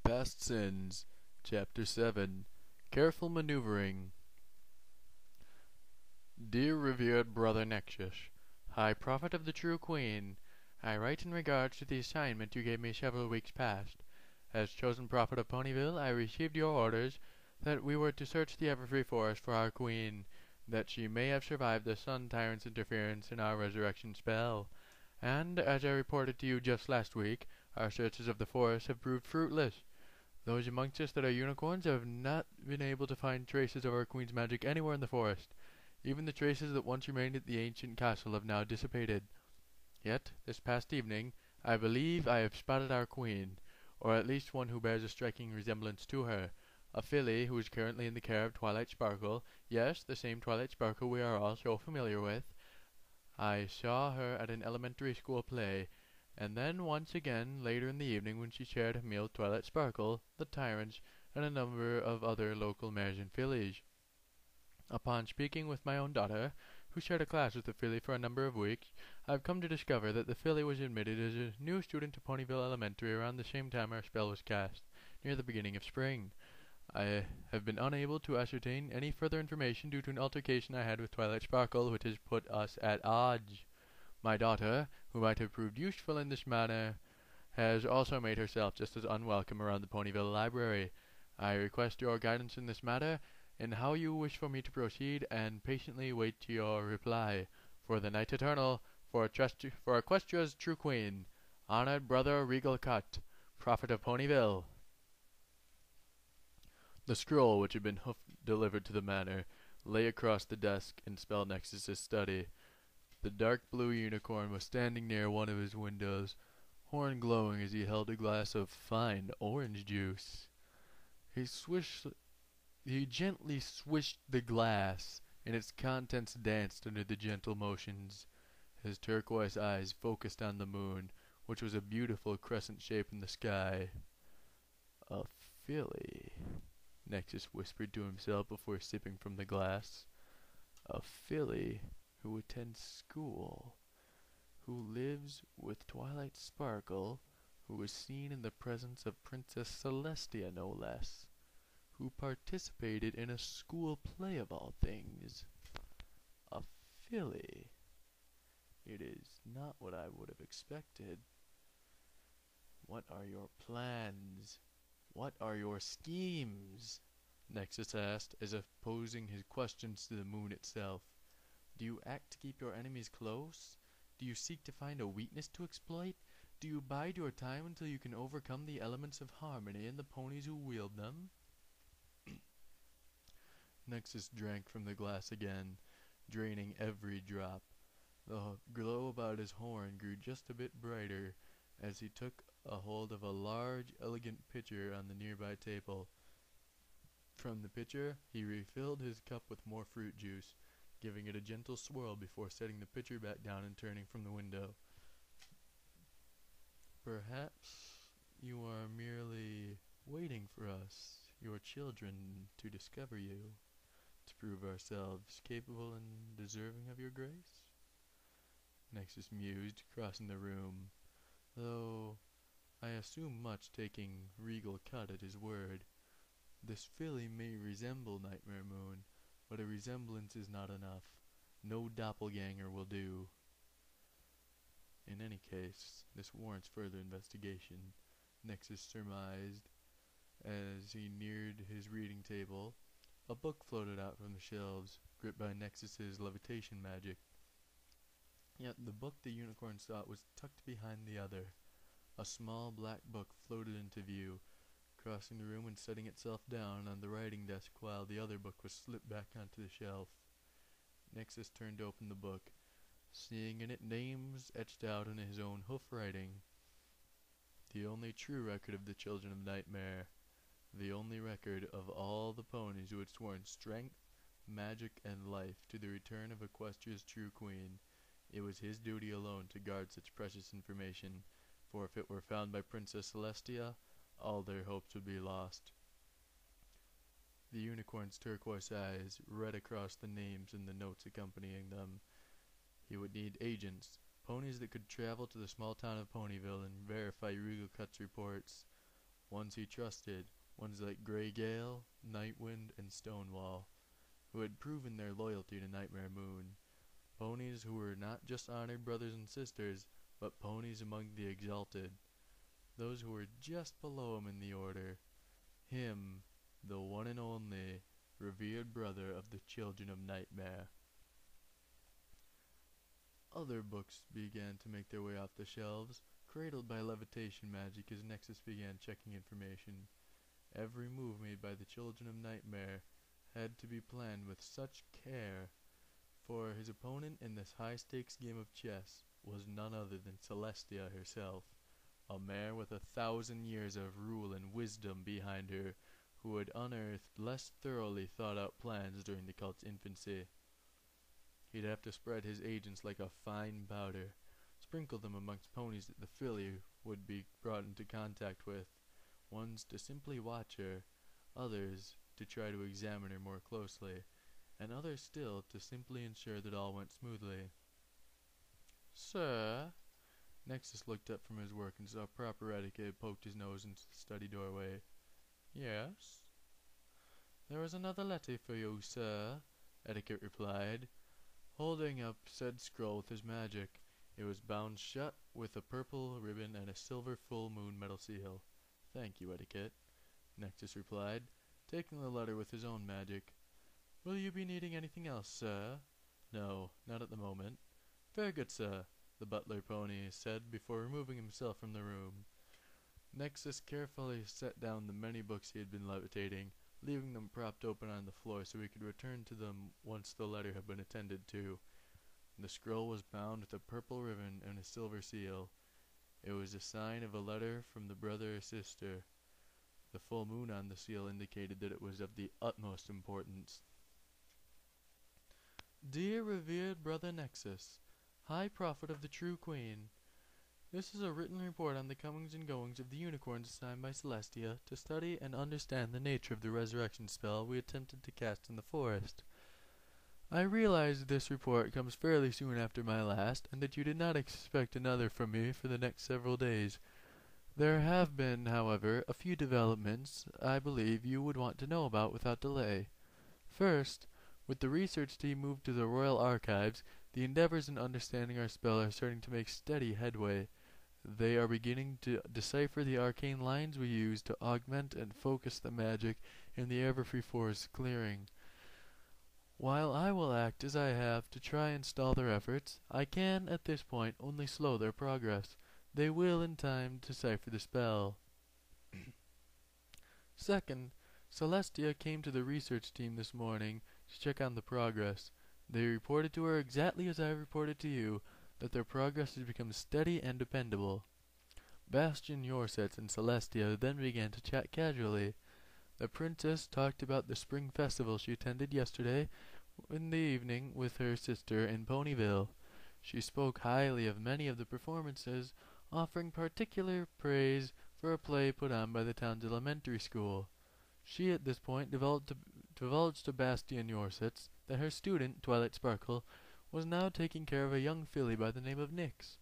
Past Sins, Chapter 7, Careful Maneuvering. Dear revered Brother Nexus, High Prophet of the True Queen, I write in regards to the assignment you gave me several weeks past. As chosen prophet of Ponyville, I received your orders that we were to search the Everfree Forest for our queen, that she may have survived the Sun Tyrant's interference in our resurrection spell. And, as I reported to you just last week, our searches of the forest have proved fruitless. Those amongst us that are unicorns have not been able to find traces of our queen's magic anywhere in the forest. Even the traces that once remained at the ancient castle have now dissipated. Yet, this past evening, I believe I have spotted our queen, or at least one who bears a striking resemblance to her, a filly who is currently in the care of Twilight Sparkle, yes, the same Twilight Sparkle we are all so familiar with. I saw her at an elementary school play, and then once again later in the evening when she shared a meal with Twilight Sparkle, the Tyrants, and a number of other local mares and fillies. Upon speaking with my own daughter, who shared a class with the filly for a number of weeks, I have come to discover that the filly was admitted as a new student to Ponyville Elementary around the same time our spell was cast, near the beginning of spring. I have been unable to ascertain any further information due to an altercation I had with Twilight Sparkle, which has put us at odds. My daughter, who might have proved useful in this manner, has also made herself just as unwelcome around the Ponyville Library. I request your guidance in this matter, in how you wish for me to proceed, and patiently wait your reply. For the Night Eternal, for Equestria's True Queen, Honored Brother Regal Cut, Prophet of Ponyville. The scroll, which had been delivered to the manor, lay across the desk in Spell Nexus's study. The dark blue unicorn was standing near one of his windows, horn glowing as he held a glass of fine orange juice. He gently swished the glass, and its contents danced under the gentle motions. His turquoise eyes focused on the moon, which was a beautiful crescent shape in the sky. "A filly," Nexus whispered to himself before sipping from the glass. "A filly who attends school, who lives with Twilight Sparkle, who was seen in the presence of Princess Celestia no less, who participated in a school play of all things. A filly. It is not what I would have expected. What are your plans? What are your schemes?" Nexus asked, as if posing his questions to the moon itself. "Do you act to keep your enemies close? Do you seek to find a weakness to exploit? Do you bide your time until you can overcome the elements of harmony and the ponies who wield them?" Nexus drank from the glass again, draining every drop. The glow about his horn grew just a bit brighter as he took a hold of a large, elegant pitcher on the nearby table. From the pitcher, he refilled his cup with more fruit juice, giving it a gentle swirl before setting the pitcher back down and turning from the window. "Perhaps you are merely waiting for us, your children, to discover you, to prove ourselves capable and deserving of your grace?" Nexus mused, crossing the room, "though I assume much, taking Regal Cut at his word. This filly may resemble Nightmare Moon, but a resemblance is not enough. No doppelganger will do. In any case, this warrants further investigation," Nexus surmised. As he neared his reading table, a book floated out from the shelves, gripped by Nexus's levitation magic. Yet the book the unicorn sought was tucked behind the other. A small black book floated into view, crossing the room and setting itself down on the writing desk while the other book was slipped back onto the shelf. Nexus turned to open the book, seeing in it names etched out in his own hoof writing. The only true record of the children of Nightmare. The only record of all the ponies who had sworn strength, magic, and life to the return of Equestria's True Queen. It was his duty alone to guard such precious information, for if it were found by Princess Celestia, all their hopes would be lost. The unicorn's turquoise eyes read across the names and the notes accompanying them. He would need agents, ponies that could travel to the small town of Ponyville and verify Regal Cut's reports. Ones he trusted, ones like Grey Gale, Nightwind, and Stonewall, who had proven their loyalty to Nightmare Moon. Ponies who were not just honored brothers and sisters, but ponies among the exalted. Those who were just below him in the order. Him, the one and only, revered brother of the children of Nightmare. Other books began to make their way off the shelves, cradled by levitation magic as Nexus began checking information. Every move made by the children of Nightmare had to be planned with such care, for his opponent in this high-stakes game of chess was none other than Celestia herself, a mare with 1,000 years of rule and wisdom behind her, who had unearthed less thoroughly thought-out plans during the cult's infancy. He'd have to spread his agents like a fine powder, sprinkle them amongst ponies that the filly would be brought into contact with, ones to simply watch her, others to try to examine her more closely, and others still to simply ensure that all went smoothly. "Sir?" Nexus looked up from his work and saw proper etiquette poked his nose into the study doorway. "Yes?" "There is another letter for you, sir," Etiquette replied, holding up said scroll with his magic. It was bound shut with a purple ribbon and a silver full moon metal seal. "Thank you, Etiquette," Nexus replied, taking the letter with his own magic. "Will you be needing anything else, sir?" "No, not at the moment." "Very good, sir," the butler pony said before removing himself from the room. Nexus carefully set down the many books he had been levitating, leaving them propped open on the floor so he could return to them once the letter had been attended to. The scroll was bound with a purple ribbon and a silver seal. It was a sign of a letter from the brother or sister. The full moon on the seal indicated that it was of the utmost importance. "Dear revered brother Nexus, High Prophet of the True Queen, this is a written report on the comings and goings of the unicorns assigned by Celestia to study and understand the nature of the resurrection spell we attempted to cast in the forest. I realize this report comes fairly soon after my last, and that you did not expect another from me for the next several days. There have been, however, a few developments I believe you would want to know about without delay. First, with the research team moved to the Royal Archives, the endeavors in understanding our spell are starting to make steady headway. They are beginning to decipher the arcane lines we use to augment and focus the magic in the Everfree Forest clearing. While I will act as I have to try and stall their efforts, I can, at this point, only slow their progress. They will, in time, decipher the spell. Second, Celestia came to the research team this morning to check on the progress. They reported to her exactly as I reported to you, that their progress has become steady and dependable. Bastion Yorsets and Celestia then began to chat casually. The princess talked about the spring festival she attended yesterday in the evening with her sister in Ponyville. She spoke highly of many of the performances, offering particular praise for a play put on by the town's elementary school. She at this point divulged to Bastion Yorsets that her student, Twilight Sparkle, was now taking care of a young filly by the name of Nyx.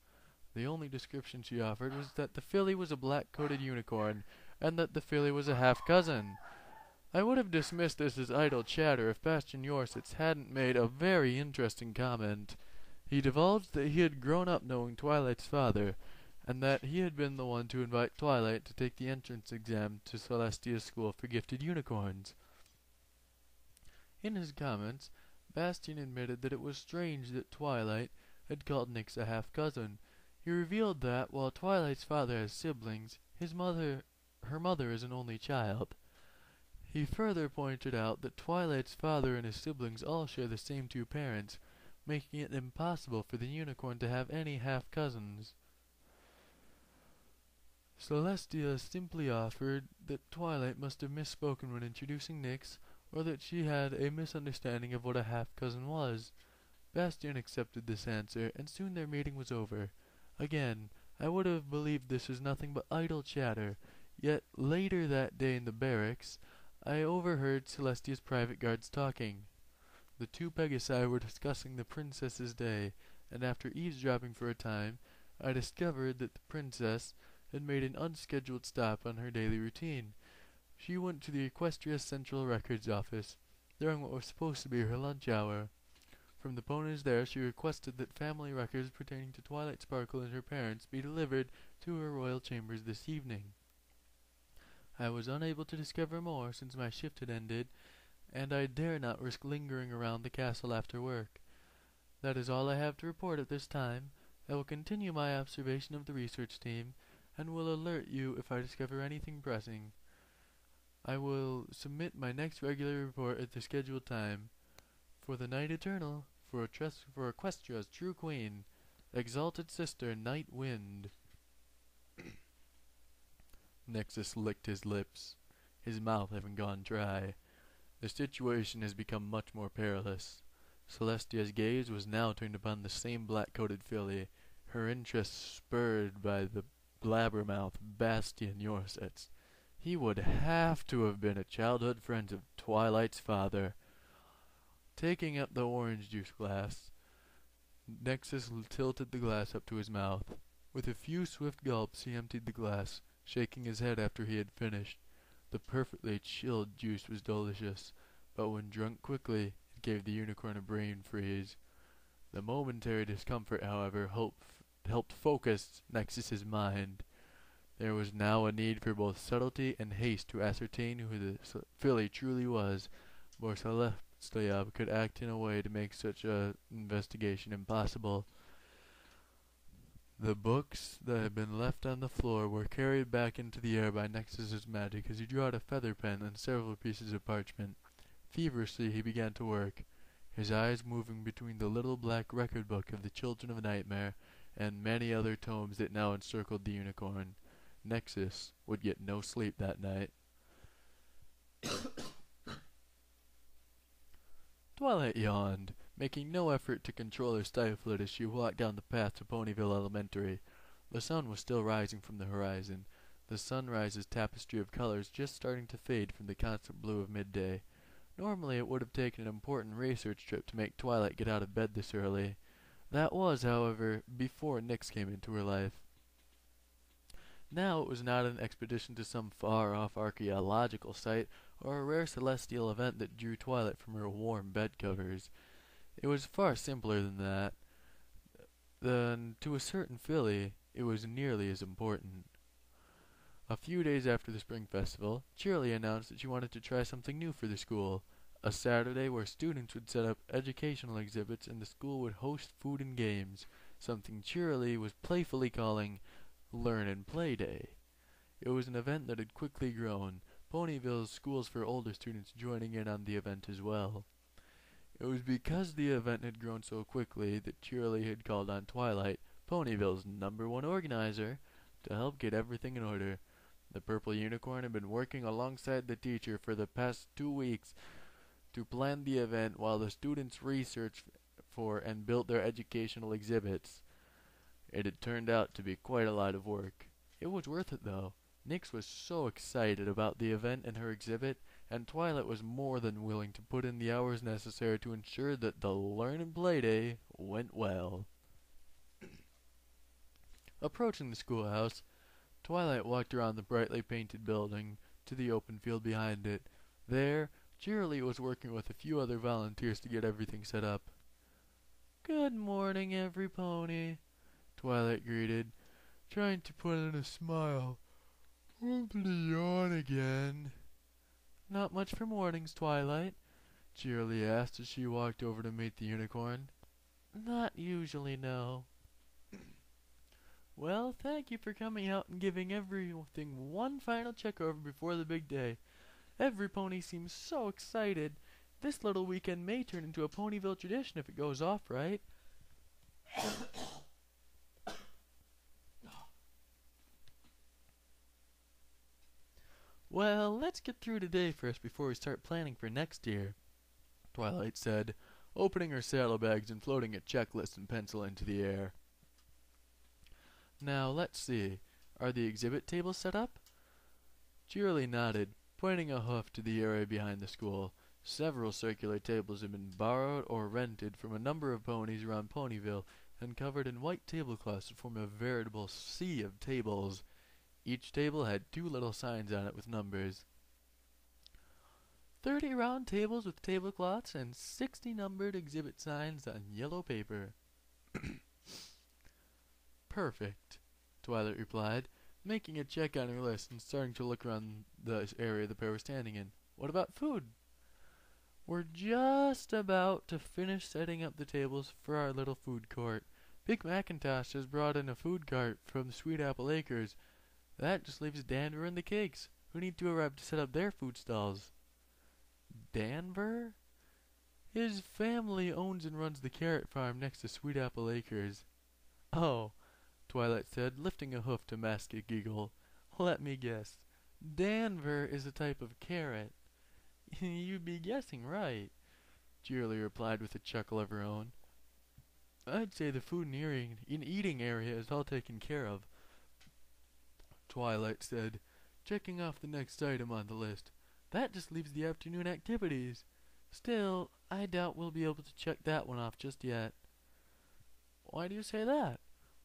The only description she offered was that the filly was a black-coated unicorn, and that the filly was a half-cousin. I would have dismissed this as idle chatter if Bastion Yorsets hadn't made a very interesting comment. He divulged that he had grown up knowing Twilight's father, and that he had been the one to invite Twilight to take the entrance exam to Celestia's School for Gifted Unicorns. In his comments, Bastion admitted that it was strange that Twilight had called Nyx a half-cousin. He revealed that, while Twilight's father has siblings, her mother is an only child. He further pointed out that Twilight's father and his siblings all share the same two parents, making it impossible for the unicorn to have any half-cousins. Celestia simply offered that Twilight must have misspoken when introducing Nyx, or that she had a misunderstanding of what a half-cousin was. Bastion accepted this answer, and soon their meeting was over. Again, I would have believed this was nothing but idle chatter, yet later that day in the barracks, I overheard Celestia's private guards talking. The two Pegasi were discussing the princess's day, and after eavesdropping for a time, I discovered that the princess and made an unscheduled stop on her daily routine. She went to the Equestria Central Records office during what was supposed to be her lunch hour. From the ponies there, she requested that family records pertaining to Twilight Sparkle and her parents be delivered to her royal chambers this evening. I was unable to discover more since my shift had ended, and I dare not risk lingering around the castle after work. That is all I have to report at this time. I will continue my observation of the research team, and will alert you if I discover anything pressing. I will submit my next regular report at the scheduled time. For the Night Eternal, for Equestria's true queen, exalted sister Night Wind. Nexus licked his lips, his mouth having gone dry. The situation has become much more perilous. Celestia's gaze was now turned upon the same black-coated filly, her interest spurred by the blabbermouth Bastian Yorsitz. He would have to have been a childhood friend of Twilight's father. Taking up the orange juice glass, Nexus tilted the glass up to his mouth. With a few swift gulps he emptied the glass, shaking his head after he had finished. The perfectly chilled juice was delicious, but when drunk quickly, it gave the unicorn a brain freeze. The momentary discomfort, however, helped focus Nexus's mind. There was now a need for both subtlety and haste to ascertain who the filly truly was, for Celestia could act in a way to make such an investigation impossible. The books that had been left on the floor were carried back into the air by Nexus's magic as he drew out a feather pen and several pieces of parchment. Feverishly he began to work, his eyes moving between the little black record book of the Children of Nightmare and many other tomes that now encircled the unicorn. Nexus would get no sleep that night. Twilight yawned, making no effort to control or stifle it as she walked down the path to Ponyville Elementary. The sun was still rising from the horizon, the sunrise's tapestry of colors just starting to fade from the constant blue of midday. Normally it would have taken an important research trip to make Twilight get out of bed this early. That was, however, before Nyx came into her life. Now it was not an expedition to some far-off archaeological site or a rare celestial event that drew Twilight from her warm bed covers. It was far simpler than that. Then, to a certain filly, it was nearly as important. A few days after the Spring Festival, Cheerilee announced that she wanted to try something new for the school. A Saturday where students would set up educational exhibits and the school would host food and games, something Cheerilee was playfully calling Learn and Play Day. It was an event that had quickly grown, Ponyville's schools for older students joining in on the event as well. It was because the event had grown so quickly that Cheerilee had called on Twilight, Ponyville's #1 organizer, to help get everything in order. The Purple Unicorn had been working alongside the teacher for the past 2 weeks to plan the event while the students researched for and built their educational exhibits. It had turned out to be quite a lot of work. It was worth it, though. Nyx was so excited about the event and her exhibit, and Twilight was more than willing to put in the hours necessary to ensure that the Learn and Play Day went well. Approaching the schoolhouse, Twilight walked around the brightly painted building to the open field behind it. There, Cheerilee was working with a few other volunteers to get everything set up. "Good morning, every pony," Twilight greeted, trying to put on a smile. "Won't you yawn again?" "Not much for mornings, Twilight," Cheerilee asked as she walked over to meet the unicorn. "Not usually, no." "Well, thank you for coming out and giving everything one final check over before the big day. Every pony seems so excited. This little weekend may turn into a Ponyville tradition if it goes off right." "Well, let's get through today first before we start planning for next year," Twilight said, opening her saddlebags and floating a checklist and pencil into the air. "Now, let's see. Are the exhibit tables set up?" Cheerilee nodded, pointing a hoof to the area behind the school. Several circular tables had been borrowed or rented from a number of ponies around Ponyville and covered in white tablecloths to form a veritable sea of tables. Each table had 2 little signs on it with numbers. 30 round tables with tablecloths and 60 numbered exhibit signs on yellow paper. Perfect, Twilight replied, making a check on her list and starting to look around the area the pair was standing in. What about food? We're just about to finish setting up the tables for our little food court. Big Macintosh has brought in a food cart from Sweet Apple Acres. That just leaves Danver and the Cakes, who need to arrive to set up their food stalls. Danver? His family owns and runs the carrot farm next to Sweet Apple Acres. Oh, Twilight said, lifting a hoof to mask a giggle. Let me guess. Danver is a type of carrot. You'd be guessing right, Cheerilee replied with a chuckle of her own. I'd say the food and eating area is all taken care of, Twilight said, checking off the next item on the list. That just leaves the afternoon activities. Still, I doubt we'll be able to check that one off just yet. Why do you say that?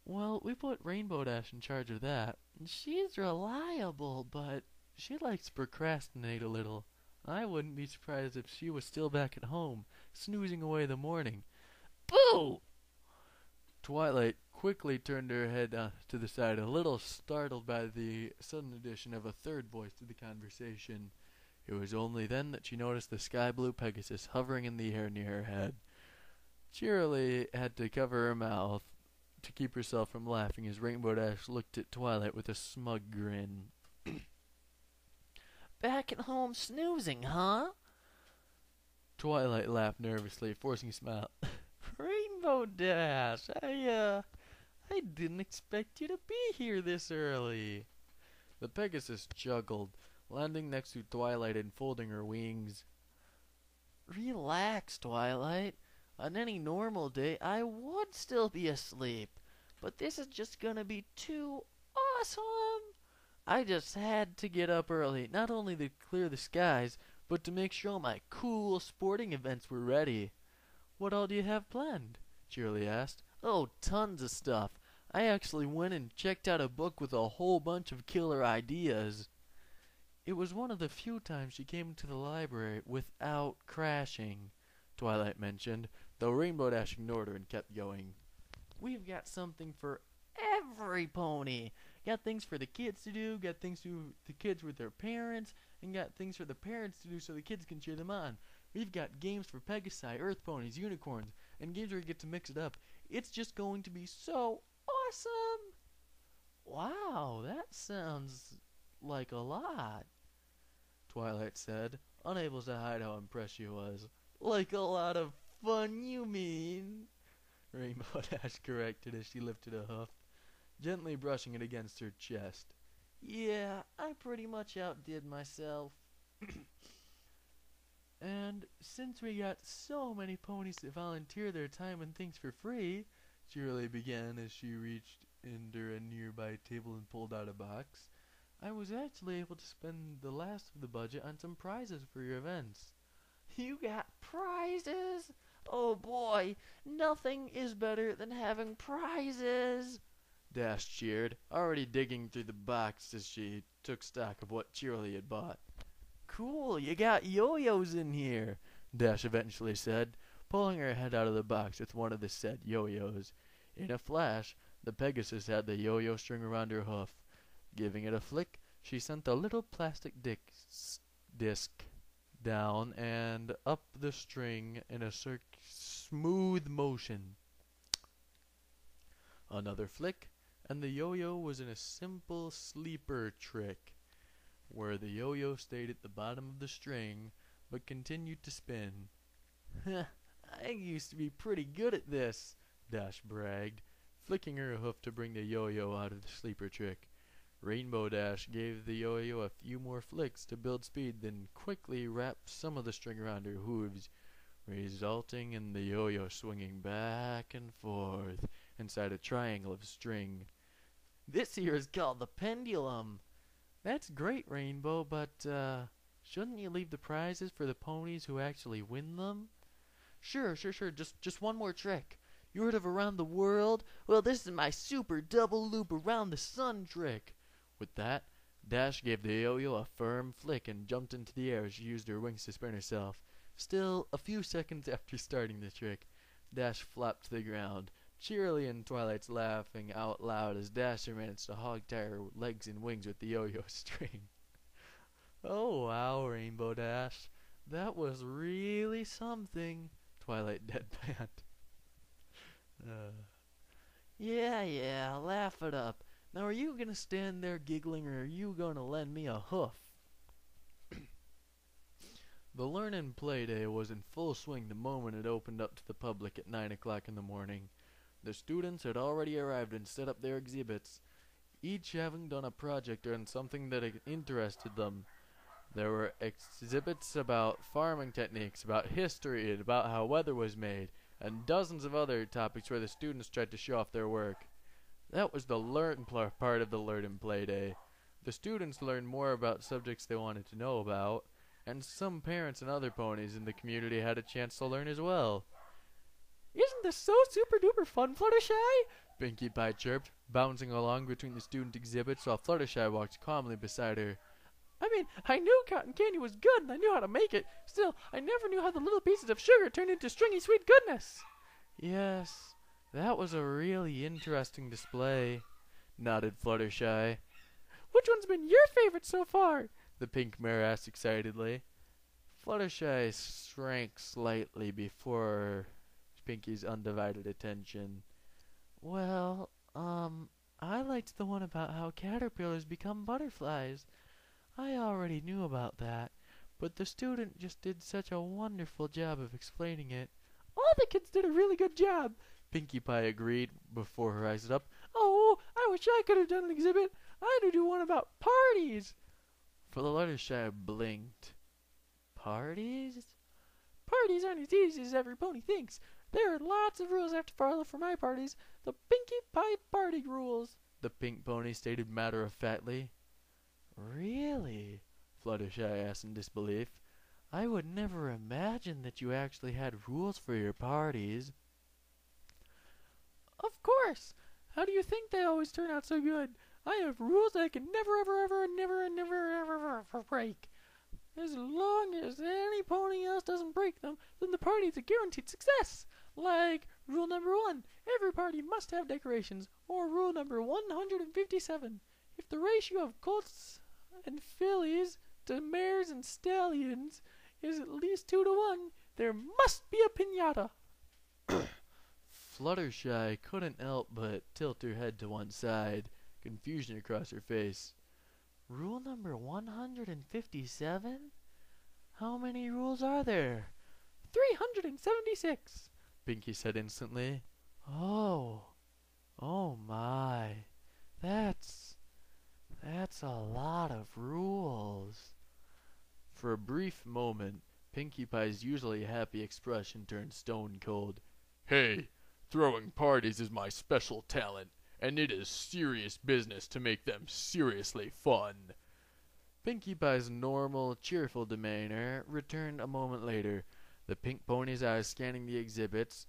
Well, we put Rainbow Dash in charge of that. She's reliable, but she likes to procrastinate a little. I wouldn't be surprised if she was still back at home, snoozing away the morning. Boo! Twilight quickly turned her head to the side, a little startled by the sudden addition of a third voice to the conversation. It was only then that she noticed the sky-blue Pegasus hovering in the air near her head. Cheerilee had to cover her mouth to keep herself from laughing as Rainbow Dash looked at Twilight with a smug grin. Back at home snoozing, huh? Twilight laughed nervously, forcing a smile. Rainbow Dash, I didn't expect you to be here this early. The Pegasus juggled, landing next to Twilight and folding her wings. Relax, Twilight. On any normal day, I would still be asleep, but this is just gonna be too awesome. I just had to get up early, not only to clear the skies, but to make sure my cool sporting events were ready. What all do you have planned? Cheerilee asked. Oh, tons of stuff. I actually went and checked out a book with a whole bunch of killer ideas. It was one of the few times she came to the library without crashing, Twilight mentioned, though Rainbow Dash ignored her and kept going. We've got something for every pony. Got things for the kids to do, got things to do with the kids with their parents, and got things for the parents to do so the kids can cheer them on. We've got games for Pegasi, Earth Ponies, Unicorns, and games where you get to mix it up. It's just going to be so awesome! Wow, that sounds like a lot, Twilight said, unable to hide how impressed she was. Like a lot of fun, you mean? Rainbow Dash corrected as she lifted a hoof, gently brushing it against her chest. Yeah, I pretty much outdid myself. And since we got so many ponies to volunteer their time and things for free, Cheerilee began as she reached under a nearby table and pulled out a box, I was actually able to spend the last of the budget on some prizes for your events. You got prizes? Oh boy, nothing is better than having prizes! Dash cheered, already digging through the box as she took stock of what Cheerilee had bought. Cool, you got yo-yos in here, Dash eventually said, pulling her head out of the box with one of the said yo-yos. In a flash, the Pegasus had the yo-yo string around her hoof. Giving it a flick, she sent the little plastic disc down and up the string in a smooth motion. Another flick, and the yo-yo was in a simple sleeper trick, where the yo-yo stayed at the bottom of the string, but continued to spin. I used to be pretty good at this, Dash bragged, flicking her hoof to bring the yo-yo out of the sleeper trick. Rainbow Dash gave the yo-yo a few more flicks to build speed, then quickly wrapped some of the string around her hooves, resulting in the yo-yo swinging back and forth inside a triangle of string. This here is called the pendulum. That's great, Rainbow, but, shouldn't you leave the prizes for the ponies who actually win them? Sure. Just one more trick. You heard of Around the World? Well, this is my super double loop around the sun trick. With that, Dash gave the yo-yo a firm flick and jumped into the air as she used her wings to spin herself. Still, a few seconds after starting the trick, Dash flopped to the ground. Cheerilee and Twilight's laughing out loud as Dasher managed to hog-tie her legs and wings with the yo-yo string. Oh wow, Rainbow Dash. That was really something, Twilight deadpanned. Yeah, laugh it up. Now are you gonna stand there giggling or are you gonna lend me a hoof? The Learn and Play Day was in full swing the moment it opened up to the public at 9 o'clock in the morning. The students had already arrived and set up their exhibits, each having done a project on something that interested them. There were exhibits about farming techniques, about history, and about how weather was made, and dozens of other topics where the students tried to show off their work. That was the learn part of the Learn and Play Day. The students learned more about subjects they wanted to know about, and some parents and other ponies in the community had a chance to learn as well. Isn't this so super duper fun, Fluttershy? Pinkie Pie chirped, bouncing along between the student exhibits while Fluttershy walked calmly beside her. I mean, I knew cotton candy was good and I knew how to make it. Still, I never knew how the little pieces of sugar turned into stringy sweet goodness. Yes, that was a really interesting display, nodded Fluttershy. Which one's been your favorite so far? The pink mare asked excitedly. Fluttershy shrank slightly before Pinkie's undivided attention. Well, I liked the one about how caterpillars become butterflies. I already knew about that, but the student just did such a wonderful job of explaining it. All the kids did a really good job, Pinkie Pie agreed before her eyes lit up. Oh, I wish I could have done an exhibit. I'd do one about parties. Fluttershy blinked. Parties? Parties aren't as easy as every pony thinks. There are lots of rules I have to follow for my parties. The Pinkie Pie party rules, the pink pony stated matter-of-factly. Really? Fluttershy asked in disbelief. I would never imagine that you actually had rules for your parties. Of course! How do you think they always turn out so good? I have rules that I can never break. As long as any pony else doesn't break them, then the party's a guaranteed success. Like rule number 1, every party must have decorations, or rule number 157. If the ratio of colts and fillies to mares and stallions is at least 2 to 1, there must be a piñata. Fluttershy couldn't help but tilt her head to one side, confusion across her face. Rule number 157? How many rules are there? 376, Pinkie said instantly. Oh my. That's a lot of rules. For a brief moment, Pinkie Pie's usually happy expression turned stone cold. Hey, throwing parties is my special talent, and it is serious business to make them seriously fun. Pinkie Pie's normal, cheerful demeanor returned a moment later, the pink pony's eyes scanning the exhibits.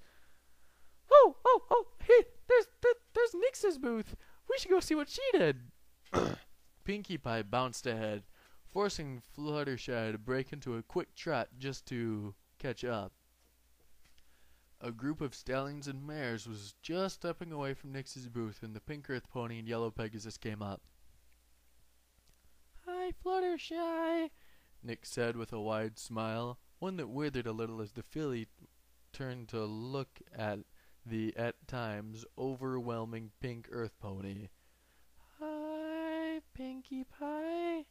Oh, hey, there's Nix's booth. We should go see what she did. Pinkie Pie bounced ahead, forcing Fluttershy to break into a quick trot just to catch up. A group of stallions and mares was just stepping away from Nix's booth when the pink earth pony and yellow Pegasus came up. Hi, Fluttershy, Nix said with a wide smile, one that withered a little as the filly turned to look at the, at times, overwhelming pink earth pony. Hi, Pinkie Pie.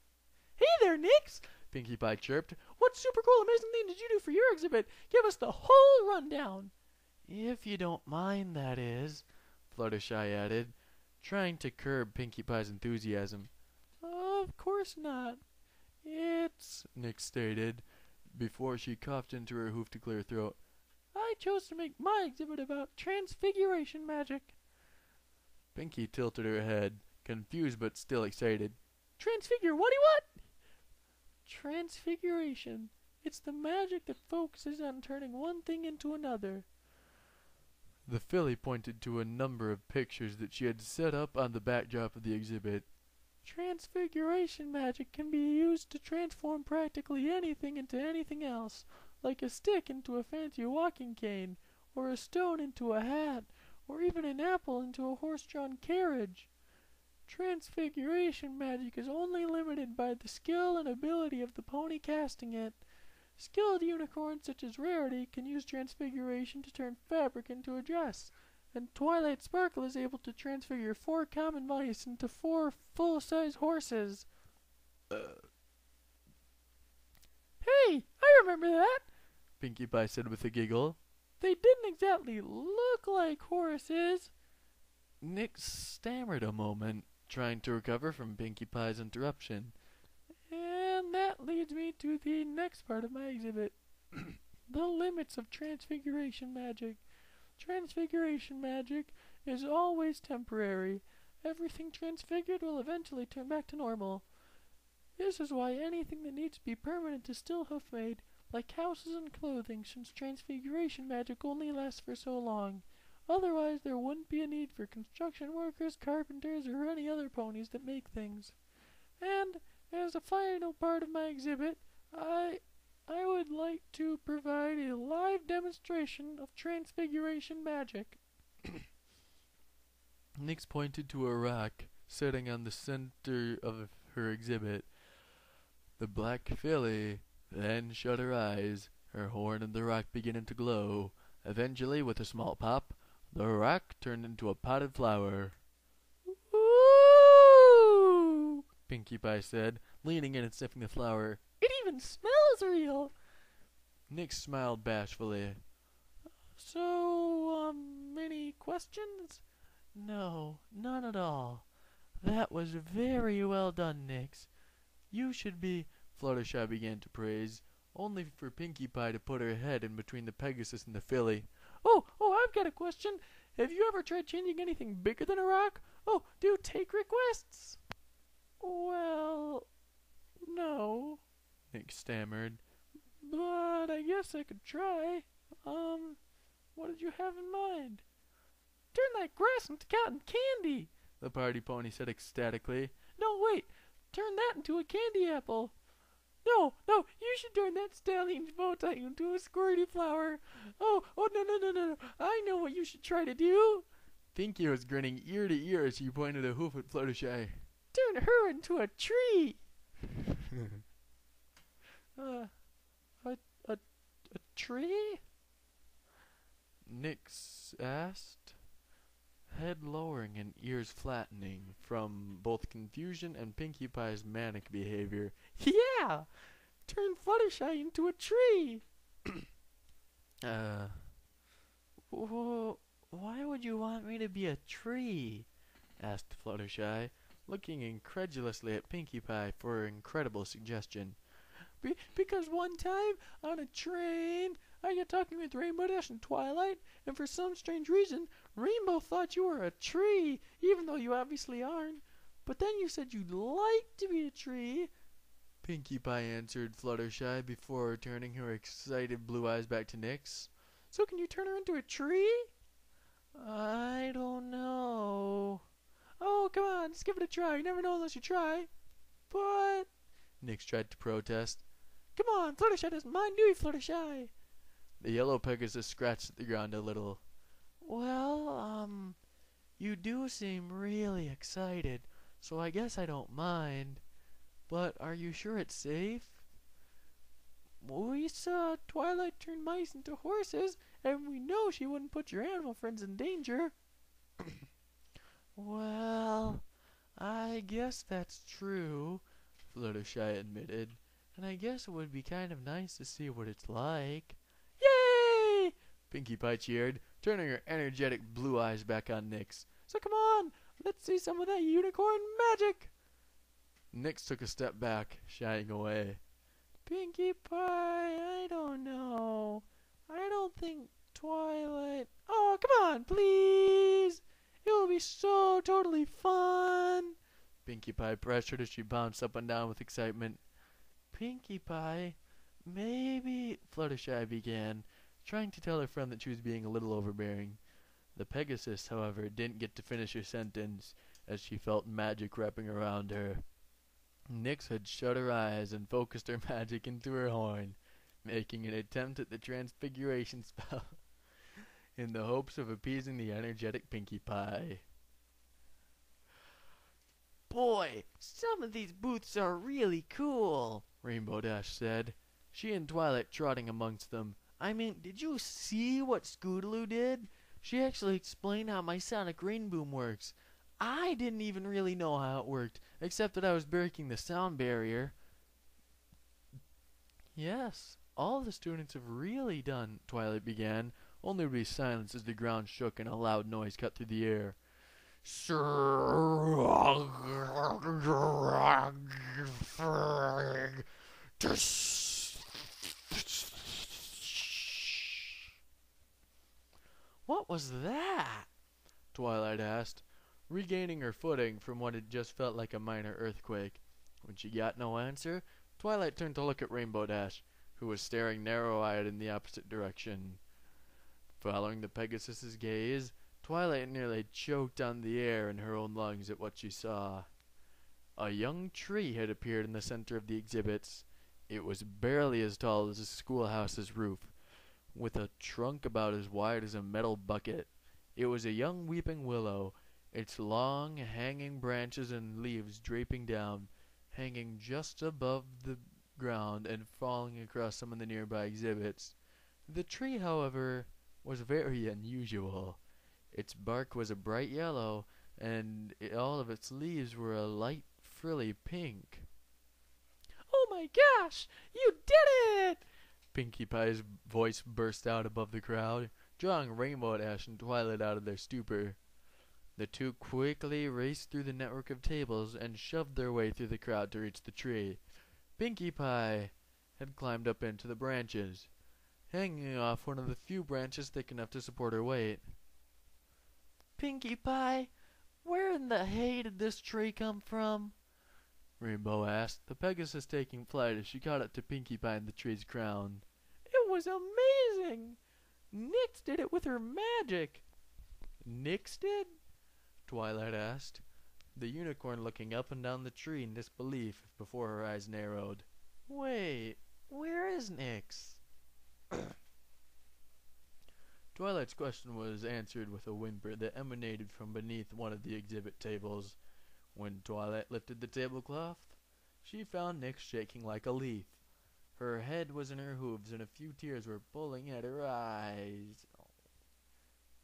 Hey there, Nix, Pinkie Pie chirped. What super cool, amazing thing did you do for your exhibit? Give us the whole rundown. If you don't mind, that is, Fluttershy added, trying to curb Pinkie Pie's enthusiasm. Of course not. It's, Nix stated, before she coughed into her hoof to clear her throat. I chose to make my exhibit about transfiguration magic. Pinkie tilted her head, confused but still excited. Transfigure what? Transfiguration. It's the magic that focuses on turning one thing into another. The filly pointed to a number of pictures that she had set up on the backdrop of the exhibit. Transfiguration magic can be used to transform practically anything into anything else, like a stick into a fancy walking cane, or a stone into a hat, or even an apple into a horse-drawn carriage. Transfiguration magic is only limited by the skill and ability of the pony casting it. Skilled unicorns such as Rarity can use transfiguration to turn fabric into a dress, and Twilight Sparkle is able to transfigure 4 common mice into 4 full-size horses. Hey, I remember that, Pinkie Pie said with a giggle. They didn't exactly look like horses. Nick stammered a moment, trying to recover from Pinkie Pie's interruption. And that leads me to the next part of my exhibit. The limits of transfiguration magic. Transfiguration magic is always temporary. Everything transfigured will eventually turn back to normal. This is why anything that needs to be permanent is still hoof-made, like houses and clothing, since transfiguration magic only lasts for so long. Otherwise, there wouldn't be a need for construction workers, carpenters, or any other ponies that make things. And, as a final part of my exhibit, I would like to provide a live demonstration of transfiguration magic. Nix pointed to a rock sitting on the center of her exhibit. The black filly then shut her eyes, her horn and the rock beginning to glow. Eventually, with a small pop, the rock turned into a potted flower. Ooh! Pinkie Pie said, leaning in and sniffing the flower. It even smells real! Nick smiled bashfully. So, any questions? No, none at all. That was very well done, Nix. You should be, Fluttershy began to praise, only for Pinkie Pie to put her head in between the Pegasus and the filly. Oh, I've got a question. Have you ever tried changing anything bigger than a rock? Oh, do you take requests? Well, no, Nick stammered. But I guess I could try. What did you have in mind? Turn that grass into cotton candy, the party pony said ecstatically. No, wait, turn that into a candy apple. No, you should turn that stallion's bow tie into a squirty flower. Oh, no, I know what you should try to do. Pinkie was grinning ear to ear as she pointed a hoof at Fluttershy. Turn her into a tree. A tree? Nix asked, head lowering and ears flattening from both confusion and Pinkie Pie's manic behavior. Yeah! Turn Fluttershy into a tree! Why would you want me to be a tree? Asked Fluttershy, looking incredulously at Pinkie Pie for her incredible suggestion. Because one time, on a train, I got talking with Rainbow Dash and Twilight, and for some strange reason, Rainbow thought you were a tree, even though you obviously aren't. But then you said you'd like to be a tree. Pinkie Pie answered Fluttershy before turning her excited blue eyes back to Nix. So can you turn her into a tree? I don't know. Oh, come on, just give it a try. You never know unless you try. But Nix tried to protest. Come on, Fluttershy doesn't mind, do you, Fluttershy? The yellow Pegasus scratched at the ground a little. Well, you do seem really excited, so I guess I don't mind. But are you sure it's safe? We saw Twilight turn mice into horses, and we know she wouldn't put your animal friends in danger. Well, I guess that's true, Fluttershy admitted, and I guess it would be kind of nice to see what it's like. Yay! Pinkie Pie cheered, turning her energetic blue eyes back on Nix. So come on, let's see some of that unicorn magic! Nix took a step back, shying away. Pinkie Pie, I don't know. I don't think Twilight... Oh, come on, please! It will be so totally fun! Pinkie Pie pressured as she bounced up and down with excitement. Pinkie Pie, maybe... Fluttershy began, trying to tell her friend that she was being a little overbearing. The Pegasus, however, didn't get to finish her sentence. as she felt magic wrapping around her. Nyx had shut her eyes and focused her magic into her horn, making an attempt at the transfiguration spell in the hopes of appeasing the energetic Pinkie Pie. Boy, some of these booths are really cool, Rainbow Dash said, she and Twilight trotting amongst them. I mean, did you see what Scootaloo did? She actually explained how my sonic rain boom works. I didn't even really know how it worked, except that I was breaking the sound barrier. Yes, all the students have really done, Twilight began, only to be silenced as the ground shook and a loud noise cut through the air. What was that? Twilight asked, regaining her footing from what had just felt like a minor earthquake. When she got no answer, Twilight turned to look at Rainbow Dash, who was staring narrow-eyed in the opposite direction. Following the Pegasus's gaze, Twilight nearly choked on the air in her own lungs at what she saw. A young tree had appeared in the center of the exhibits. It was barely as tall as the schoolhouse's roof, with a trunk about as wide as a metal bucket. It was a young weeping willow, its long, hanging branches and leaves draping down, hanging just above the ground and falling across some of the nearby exhibits. The tree, however, was very unusual. Its bark was a bright yellow, and all of its leaves were a light, frilly pink. Oh my gosh! You did it! Pinkie Pie's voice burst out above the crowd, drawing Rainbow Dash and Twilight out of their stupor. The two quickly raced through the network of tables and shoved their way through the crowd to reach the tree. Pinkie Pie had climbed up into the branches, hanging off one of the few branches thick enough to support her weight. Pinkie Pie, where in the hay did this tree come from? Rainbow asked, the Pegasus taking flight as she caught up to Pinkie Pie in the tree's crown. It was amazing! Nyx did it with her magic. Nyx did? Twilight asked, the unicorn looking up and down the tree in disbelief before her eyes narrowed. Wait, where is Nyx? Twilight's question was answered with a whimper that emanated from beneath one of the exhibit tables. When Twilight lifted the tablecloth, she found Nyx shaking like a leaf. Her head was in her hooves and a few tears were pulling at her eyes.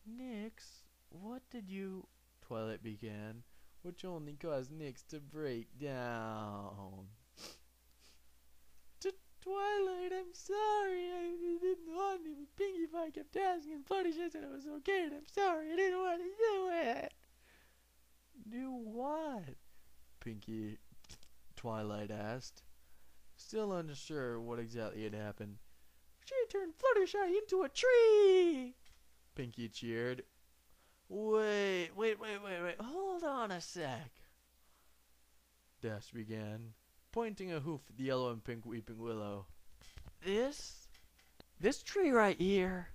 Nyx, what did you... Twilight began, which only caused Nyx to break down. Twilight, I'm sorry. I didn't want to, but Pinkie Pie kept asking and Fluttershy said it was okay, and I'm sorry. I didn't want to do it. Do what? Twilight asked, still unsure what exactly had happened. She turned Fluttershy into a tree! Pinkie cheered. Wait. Hold on a sec. Dash began, pointing a hoof at the yellow and pink weeping willow. This tree right here,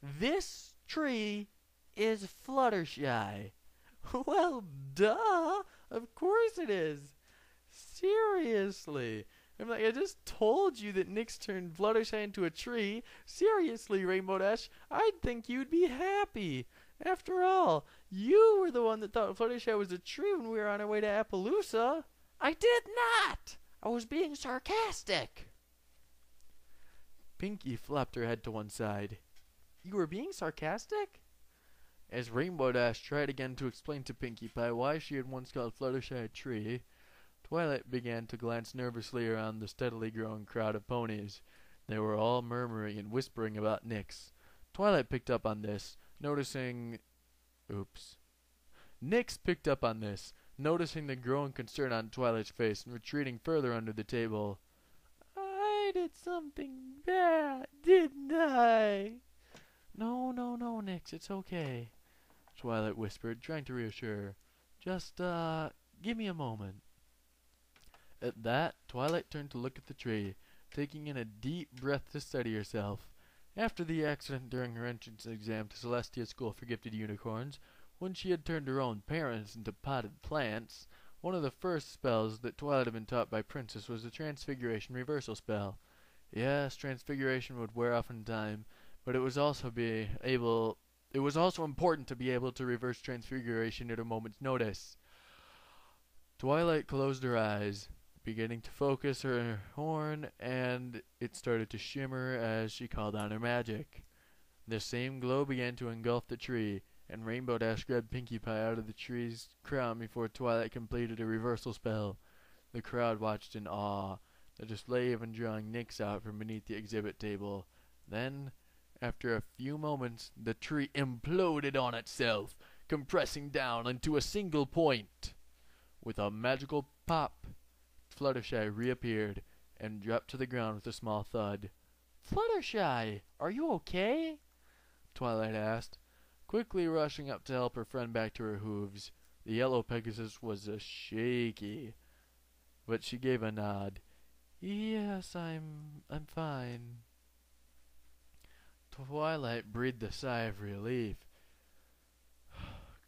this tree is Fluttershy. Well, duh! Of course it is. Seriously. I just told you that Nyx turned Fluttershy into a tree. Seriously, Rainbow Dash, I'd think you'd be happy. After all, you were the one that thought Fluttershy was a tree when we were on our way to Appaloosa. I did not! I was being sarcastic. Pinkie flopped her head to one side. You were being sarcastic? As Rainbow Dash tried again to explain to Pinkie Pie why she had once called Fluttershy a tree, Twilight began to glance nervously around the steadily growing crowd of ponies. They were all murmuring and whispering about Nyx. Twilight picked up on this, noticing... Nyx picked up on this, noticing the growing concern on Twilight's face and retreating further under the table. I did something bad, didn't I? No, Nyx, it's okay, Twilight whispered, trying to reassure her. Just, give me a moment. At that, Twilight turned to look at the tree, taking in a deep breath to steady herself. After the accident during her entrance exam to Celestia School for Gifted Unicorns, When she had turned her own parents into potted plants, one of the first spells that Twilight had been taught by Princess was the Transfiguration Reversal spell. Yes, Transfiguration would wear off in time, but it was also important to be able to reverse Transfiguration at a moment's notice. Twilight closed her eyes, beginning to focus her horn, and it started to shimmer as she called on her magic. The same glow began to engulf the tree, and Rainbow Dash grabbed Pinkie Pie out of the tree's crown before Twilight completed a reversal spell. The crowd watched in awe, the display even drawing Nyx out from beneath the exhibit table. Then, after a few moments, the tree imploded on itself, compressing down into a single point. With a magical pop, Fluttershy reappeared and dropped to the ground with a small thud. "Fluttershy, are you okay?" Twilight asked, quickly rushing up to help her friend back to her hooves. The yellow Pegasus was shaky, but she gave a nod. "Yes, I'm fine." Twilight breathed a sigh of relief.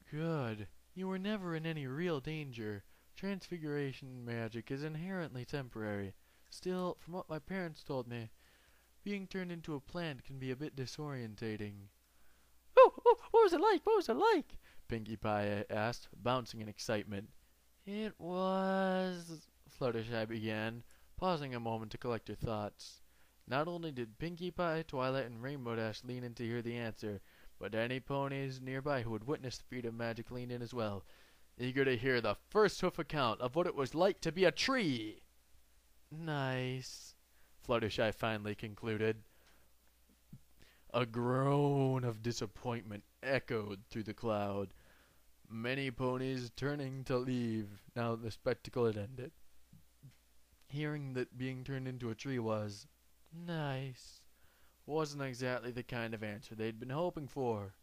"Good. You were never in any real danger. Transfiguration magic is inherently temporary. Still, from what my parents told me, being turned into a plant can be a bit disorientating." Oh, what was it like? What was it like? Pinkie Pie asked, bouncing in excitement. "It was," Fluttershy began, pausing a moment to collect her thoughts. Not only did Pinkie Pie, Twilight, and Rainbow Dash lean in to hear the answer, but any ponies nearby who had witnessed the feat of magic leaned in as well, eager to hear the first hoof account of what it was like to be a tree. "Nice," Fluttershy finally concluded. A groan of disappointment echoed through the crowd, many ponies turning to leave now that the spectacle had ended. Hearing that being turned into a tree was nice wasn't exactly the kind of answer they'd been hoping for.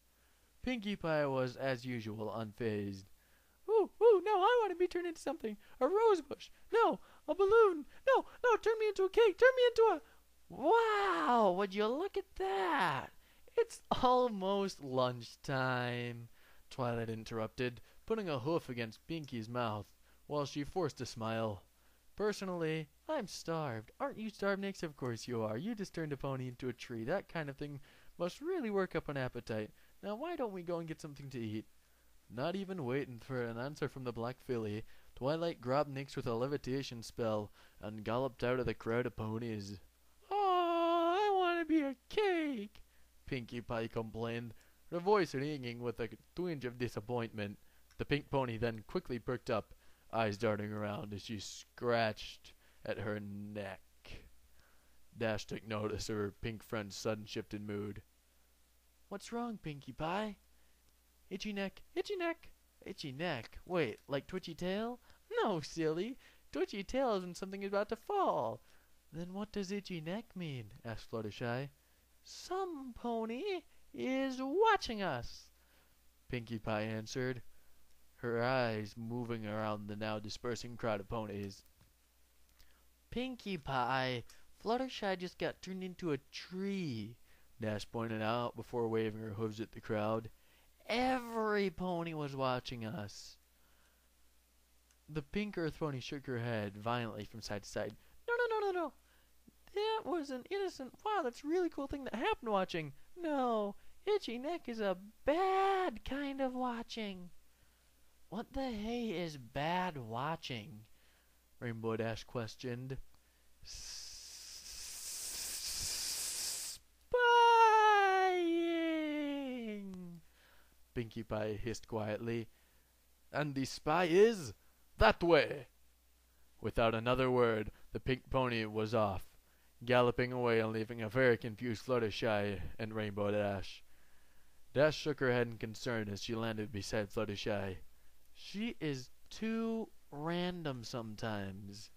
Pinkie Pie was, as usual, unfazed. Ooh, no, I want to be turned into something. A rose bush. No, a balloon. No, turn me into a cake. Turn me into a... Wow, would you look at that? It's almost lunchtime, Twilight interrupted, putting a hoof against Pinkie's mouth, while she forced a smile. "Personally, I'm starved. Aren't you starved, Nyx? Of course you are. You just turned a pony into a tree. That kind of thing must really work up an appetite. Now why don't we go and get something to eat?" Not even waiting for an answer from the black filly, Twilight grabbed Nyx with a levitation spell and galloped out of the crowd of ponies. "Oh, I want to be a cake," Pinkie Pie complained, her voice ringing with a twinge of disappointment. The pink pony then quickly perked up, eyes darting around as she scratched at her neck. Dash took notice of her pink friend's sudden shift in mood. "What's wrong, Pinkie Pie?" "Itchy neck, itchy neck." "Itchy neck? Wait, like twitchy tail?" "No, silly. Twitchy tail is when something is about to fall." "Then what does itchy neck mean?" asked Fluttershy. "Some pony is watching us," Pinkie Pie answered, her eyes moving around the now dispersing crowd of ponies. "Pinkie Pie, Fluttershy just got turned into a tree," Dash pointed out before waving her hooves at the crowd. "Every pony was watching us." The pink earth pony shook her head violently from side to side. No. That was an innocent, wow, that's a really cool thing that happened watching. No, itchy neck is a bad kind of watching." "What the hey is bad watching?" Rainbow Dash questioned. "Spying," Pinkie Pie hissed quietly. "And the spy is that way." Without another word, the pink pony was off, galloping away and leaving a very confused Fluttershy and Rainbow Dash. Dash shook her head in concern as she landed beside Fluttershy. "She is too random sometimes."